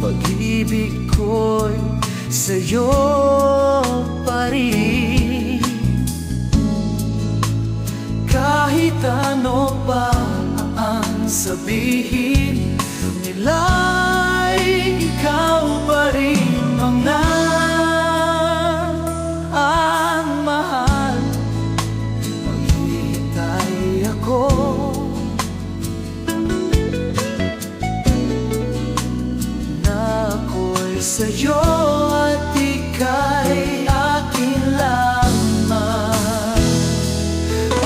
pag-ibig ko'y sa'yo pa rin. Kahit ano pa ang sabihin nila'y ikaw pa rin ang mahal. Maghihintay ako na ako'y sa'yo at ika'y akin lamang.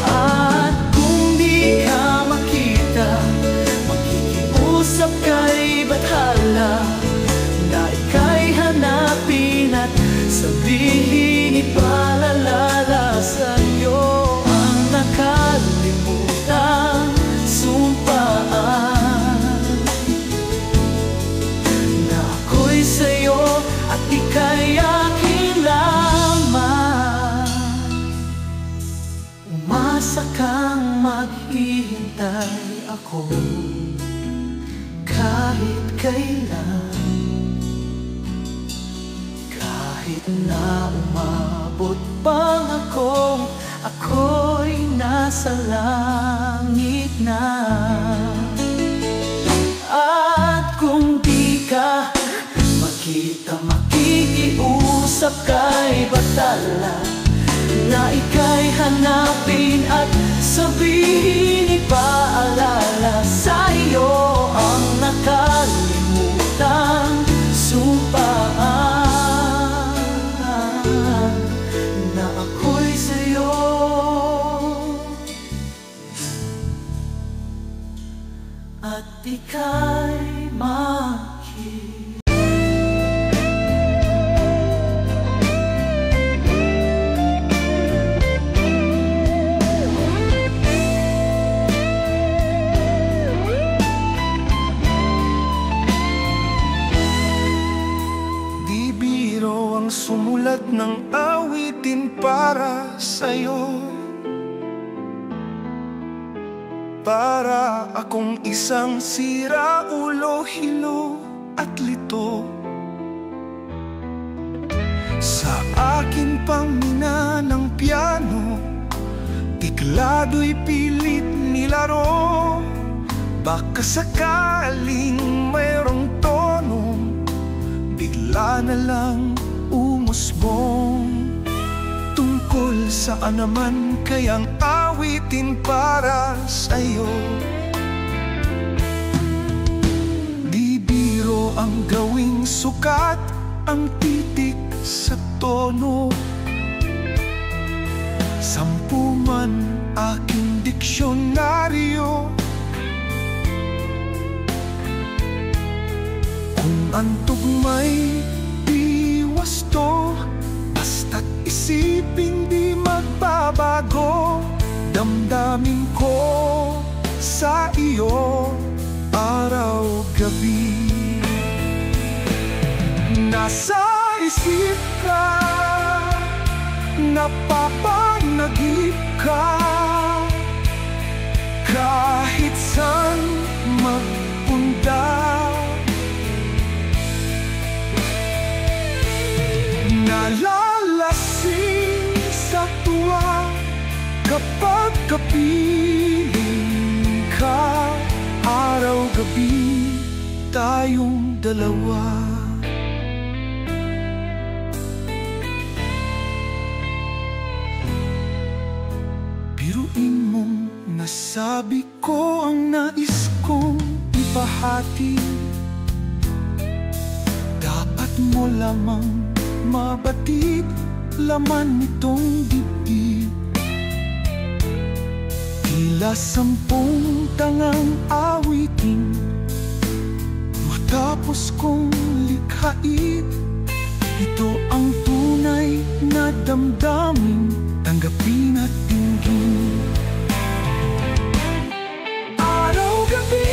At kung di ka makita, makikiusap ka'y bathala na ika'y hanapin at sabihin ipaalala sa'yo ang nakalimutang sumpaan, na ako'y sa'yo at ika'y akin lamang. Umasa kang maghihintay ako kahit kailan, kahit na umabot pang ako'y nasa langit na. At kung di ka makita, makikiusap ka'y batala na ika'y hanapin at sabihin ipaalala sa'yo ang nakalimutang sumpaan, na ako'y sa'yo at ika'y makita. Sumulat ng awitin para sa'yo, para akong isang siraulo, hilo at lito. Sa akin pang mina ng piano, tiklado'y pilit nilaro. Baka sakaling mayroong tono, bigla na lang umusbong. Tungkol saan naman kayang awitin para sa'yo? Di biro ang gawing sukat, ang titik sa tono. 10 man aking diksyonaryo, kung ang tugma'y wasto, basta't isipin di magbabago. Damdamin ko sa iyo araw-gabi. Nasa isip ka, napapanagip ka, kahit saan magpunta. Nalalasing sa tuwa kapag kapiling ka. Araw-gabi tayong dalawa. Biruin mong nasabi ko ang nais kong ipahati. Dapat mo lamang mabatid laman nitong dibdib. Tila 10 tangang awitin matapos kong likhain. Ito ang tunay na damdamin, tanggapin at dinggin. Araw-gabi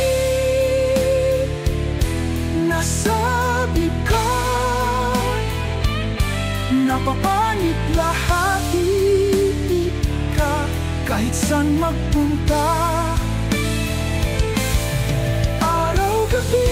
nasabi ka, napapanit lahat, iibig ka kahit saan magpunta. Araw-gabi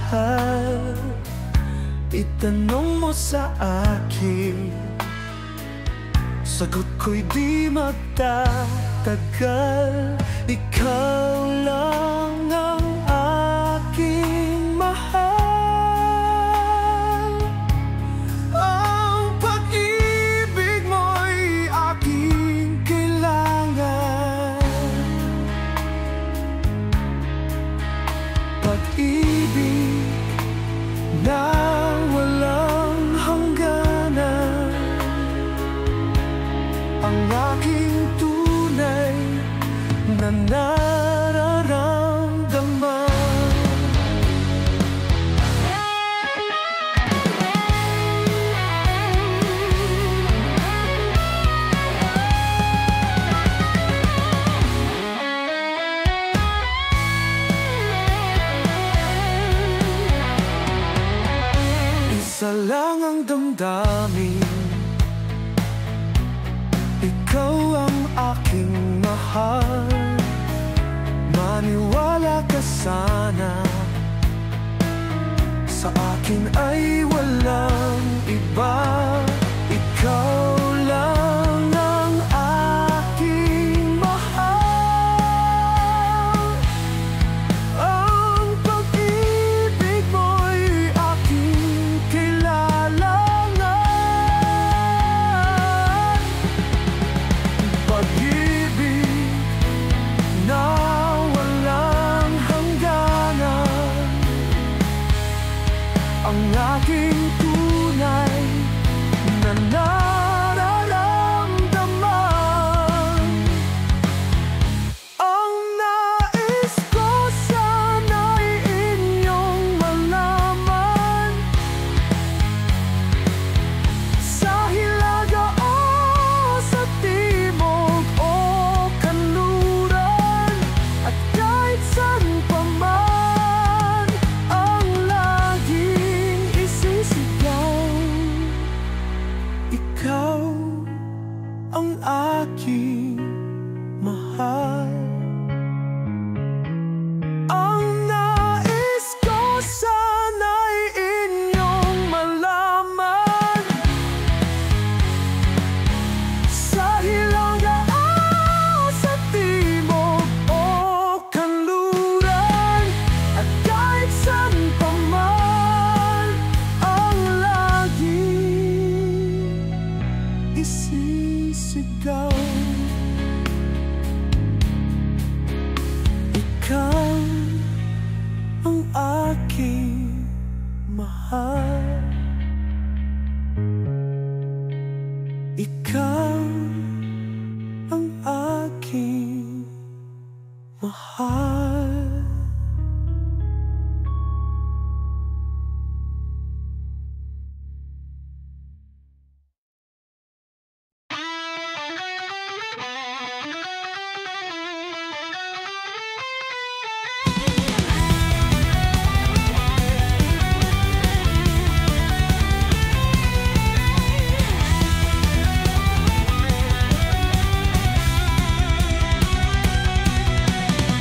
mahal, itanong mo sa akin, sagot ko'y di magtatagal. Ikaw lang ang aking mahal. Ang pag-ibig mo'y aking kailangan. Pag-ibig na walang hangganan, ang aking tunay na nararamdaman. Isa lang ang damdamin, ikaw ang aking mahal. Maniwala ka sana, sa akin ay walang iba. Ikaw lang ang aking mahal. Ang pag-ibig mo'y aking kailangan. Pag-ibig na walang hangganan, ang aking tunay na nararamdaman. Ang nais ko sana'y inyong malaman, sa hilaga o sa timog o kanluran, at kahit saan pa man, ang laging isisigaw, ikaw ang aking mahal. Ang nais ko sana'y inyong malaman, sa hilaga o sa timog o kanluran, at kahit saan pa man, ang laging isisigaw, ikaw ang aking mahal. Ikaw ang aking mahal.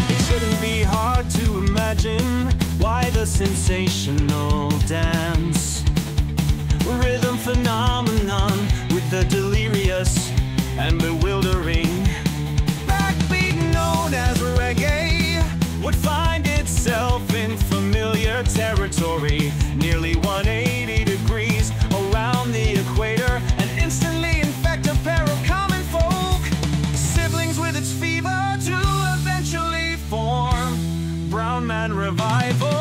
It shouldn't be hard to imagine why the sensational dance, rhythm phenomenon with the delirious and bewildering backbeat known as reggae would find itself in familiar territory, nearly 180 degrees around the equator, and instantly infect a pair of common folk, siblings with its fever to eventually form Brown Man Revival.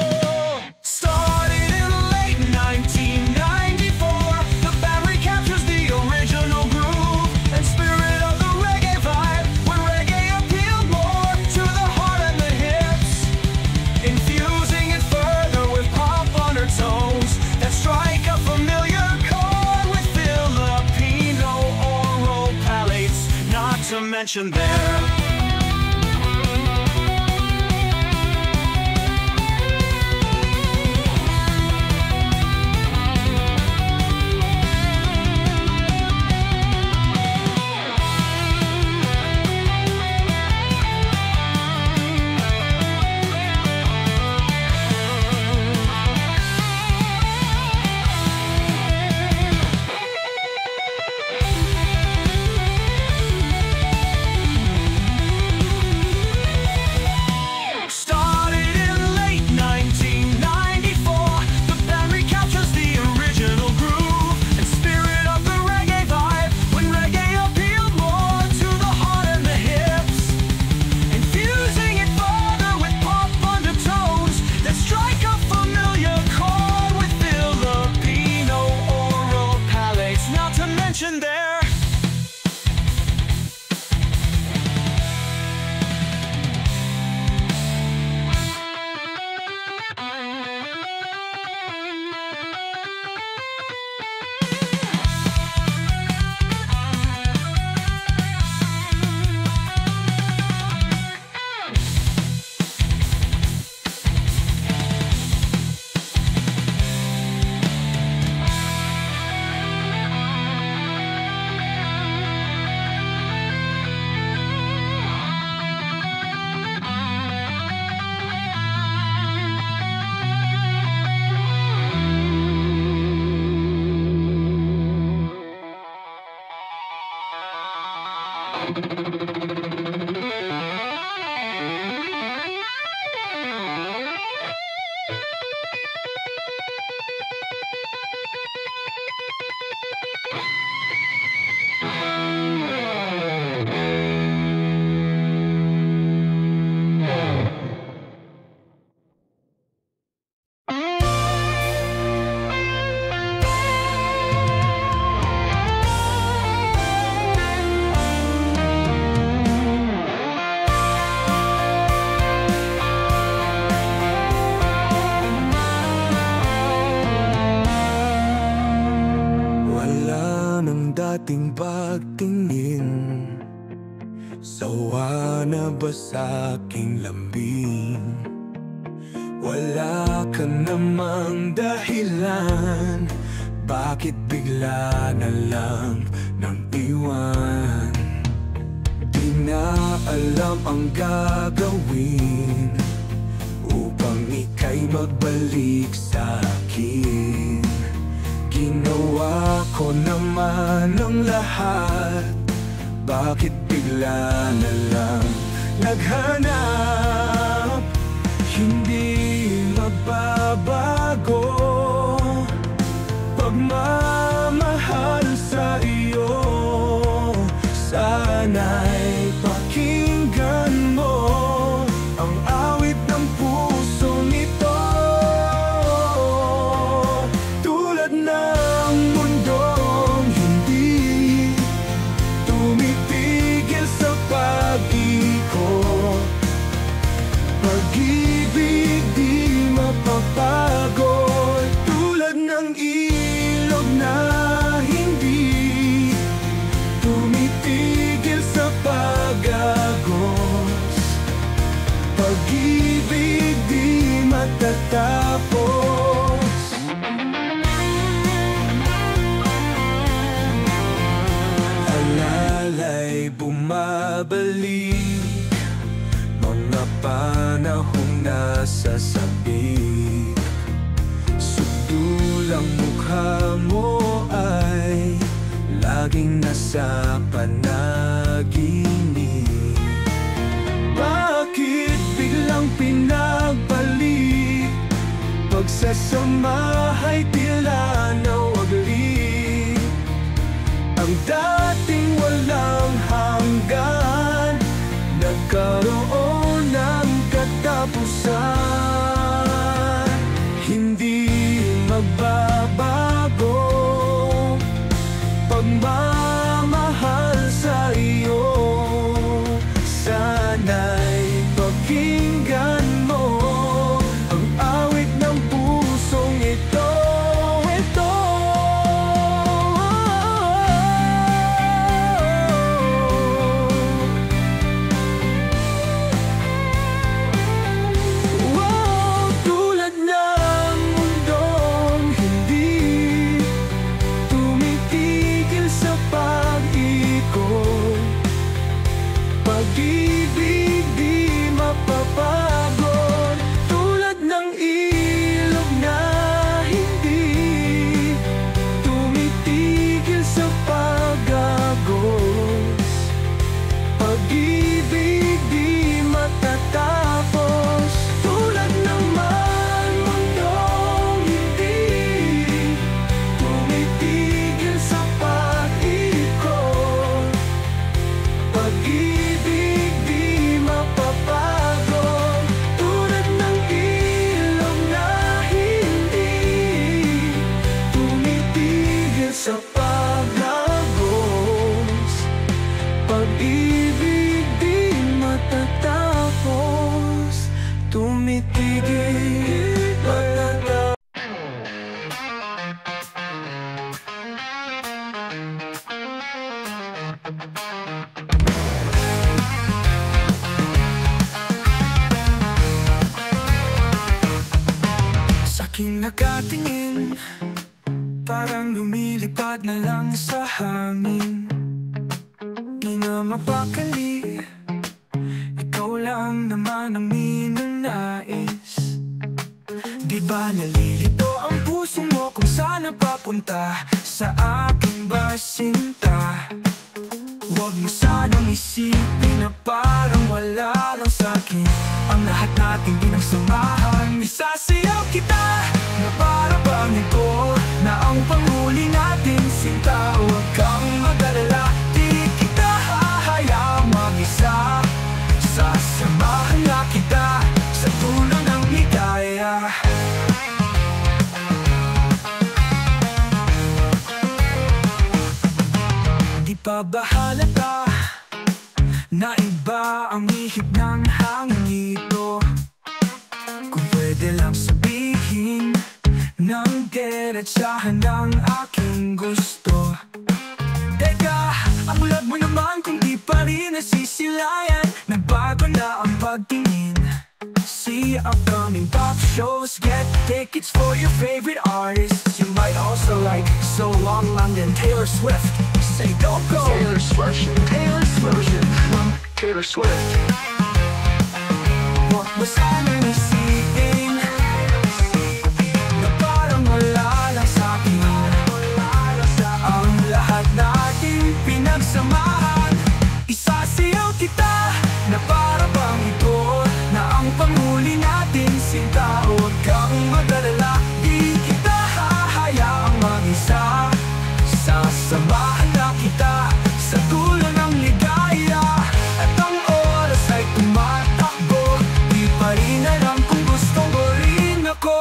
Started in late 1994, the band recaptures the original groove and spirit of the reggae vibe, when reggae appealed more to the heart and the hips, infusing it further with pop undertones that strike a familiar chord with Filipino oral palates, not to mention their ating pagtingin? Sawa na ba sa'king lambing? Wala ka namang dahilan, bakit bigla na lang nang iwan? Di na alam ang gagawin upang ika'y magbalik sa'kin. Ginawa ko naman ang lahat, bakit bigla na lang naghanap? Hindi magbabago pagmamahal sa iyo. Sana'y pakinggan mo ang awit ng pusong ito. Tulad ng mundong hindi tumitigil sa pag-ikot, pag-ibig di mapapagod. Tulad ng ilog na hindi tumitigil sa pag-agos, pag-ibig di matatapos. Alalay bumabalik, mga panahong nasa sabik. Sudulang mukha mo ay laging nasa panaginip. Bakit biglang pinagbalik? Pagsasamahay tila nawagli. Ang dating walang hanggan nagkaroon ng katapusan. Hindi magbabago pagmamahal sa iyo. Sana'y pakinggan mo ang awit ng pusong ito. Tulad ng mundong hindi tumitigil sa pag-ikot, pag-ibig di mapapagod. Tulad ng ilog na hindi tumitigil sa pag-agos, pag-ibig di matatapos. Tulad naman mundong hindi tumitigil sa pag-ikot, pag-ibig di mapapagod. Tulad ng ilog na hindi tumitigil sa pag-agos, pag-ibig di matatapos. Tumitigil, matatapos. Sa'king nakatingin, parang lumilipad na lang sa hangin. Di na mapakali, ikaw lang naman ang ninanais. Di ba nalilito ang puso mo kung saan ang papunta? Sa akin ba sinta? Huwag mo sanang isipin na parang wala lang sa'kin. Ang lahat nating pinagsamahan, isasayaw kita na para bang ito na ang panghuli natin. Sinta, huwag kang mag-alala, di kita hahayaang mag-isa. Sasamahan na kita sa dulo ng ligaya. Di pa ba halata na iba ang ihip ng hangin ito? Kung pwede lang sabihin ng diretsahan ng aking gusto. Teka pa rin nasisilayan. Nagbago na ang pagtingin. See upcoming pop shows, get tickets for your favorite artists. You might also like So Long London, Taylor Swift. Say go go! Taylor Swift. Taylor Swift. Huwag mo sanang isipin na parang wala lang sa'kin. Ang lahat natin pinagsamahan, isasayaw kita na para bang ito na ang panghuli natin. Sinta, huwag kang mag-alala, di kita hahayaang mag-isa. Sasamahan na kita sa dulo ng ligaya. At ang oras ay tumatakbo, di pa rin alam kung gusto mo rin ako.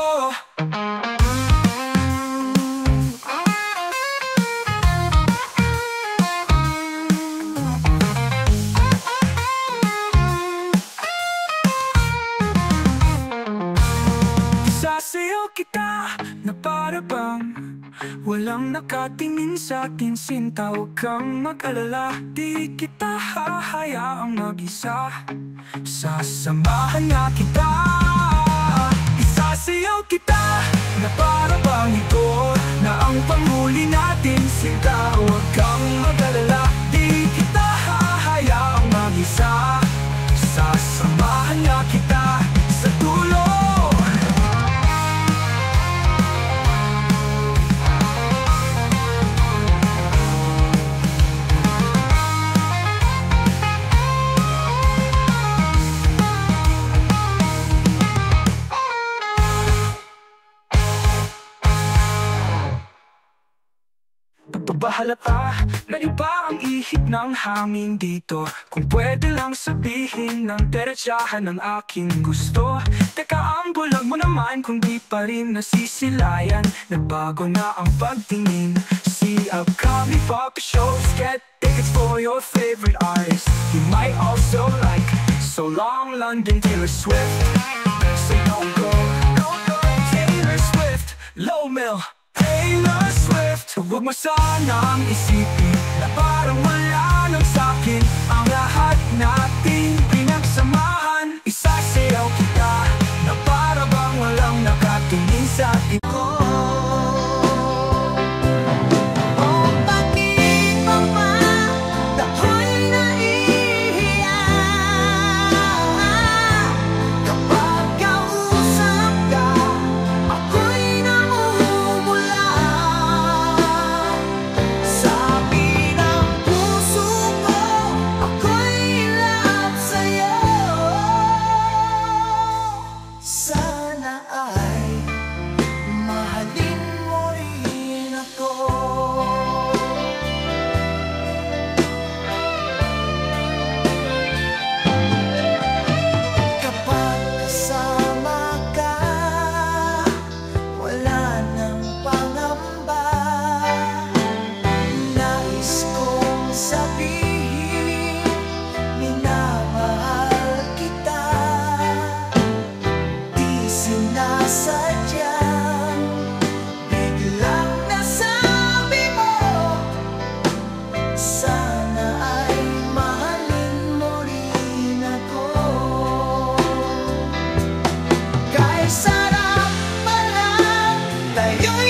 Sasayaw kita na para bang walang nakatingin sa'kin. Sinta, huwag kang mag-alala, di kita hahayaang mag-isa. Sasamahan nga kita. Isasayaw kita na para bang ito na ang panghuli natin. Sinta, huwag kang mag-alala, di kita hahayaang mag-isa. Sasamahan nga kita sa dulo. Pagpapahalata na iba ang ihip ng hangin dito. Kung pwede lang sabihin ng diretsahan ng aking gusto. Teka, ang bulag mo naman kung di pa rin nasisilayan. Nagbago na ang pagtingin. See upcoming pop shows, get tickets for your favorite artists. You might also like So Long London, Taylor Swift. Say go go, go go, Taylor Swift. Low Mill, Taylor Swift. Huwag mo sanang isipin na parang wala lang sa'kin. Ang lahat natin pinagsamahan, isasayaw kita na para bang walang nakatingin sa iko. Sarap pa lang tayo.